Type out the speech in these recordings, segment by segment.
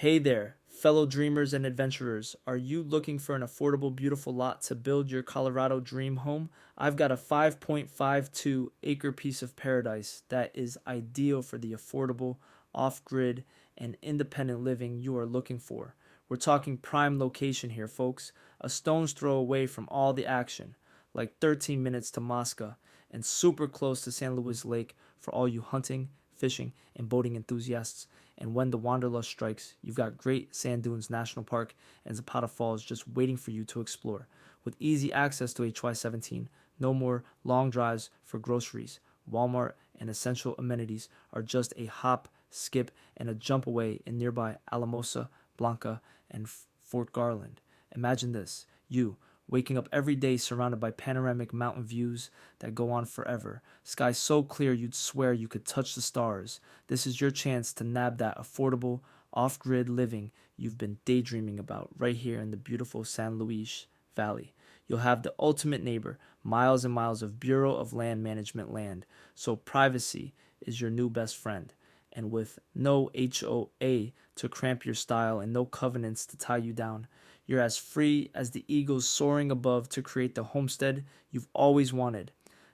Hey there, fellow dreamers and adventurers. Are you looking for an affordable, beautiful lot to build your Colorado dream home? I've got a 5.52 acre piece of paradise that is ideal for the affordable, off grid, and independent living you are looking for. We're talking prime location here, folks. A stone's throw away from all the action, like 13 minutes to Mosca, and super close to San Luis Lake for all you hunting, fishing, and boating enthusiasts. And when the wanderlust strikes, you've got Great Sand Dunes National Park and Zapata Falls just waiting for you to explore. With easy access to HY-17, no more long drives for groceries. Walmart and essential amenities are just a hop, skip, and a jump away in nearby Alamosa, Blanca, and Fort Garland. Imagine this, you waking up every day surrounded by panoramic mountain views that go on forever. Skies so clear you'd swear you could touch the stars. This is your chance to nab that affordable, off-grid living you've been daydreaming about right here in the beautiful San Luis Valley. You'll have the ultimate neighbor, miles and miles of Bureau of Land Management land, so privacy is your new best friend. And with no HOA to cramp your style and no covenants to tie you down, you're as free as the eagles soaring above to create the homestead you've always wanted.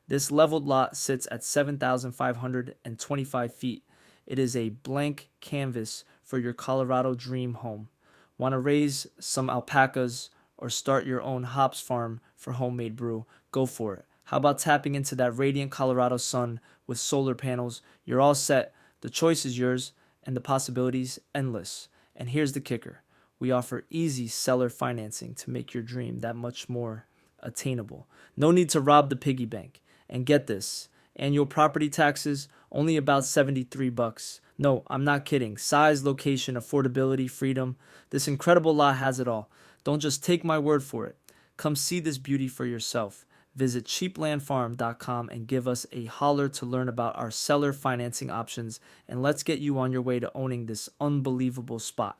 This leveled lot sits at 7,525 feet. It is a blank canvas for your Colorado dream home. Want to raise some alpacas or start your own hops farm for homemade brew? Go for it. How about tapping into that radiant Colorado sun with solar panels? You're all set. The choice is yours and the possibilities endless. And here's the kicker. We offer easy seller financing to make your dream that much more attainable. No need to rob the piggy bank. And get this, annual property taxes only about $73. No, I'm not kidding. Size, location, affordability, freedom. This incredible lot has it all. Don't just take my word for it. Come see this beauty for yourself. Visit CheapLandFarm.com and give us a holler to learn about our seller financing options, and let's get you on your way to owning this unbelievable spot.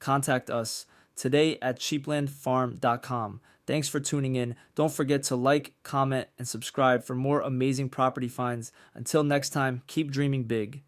Contact us today at CheapLandFarm.com. Thanks for tuning in. Don't forget to like, comment, and subscribe for more amazing property finds. Until next time, keep dreaming big.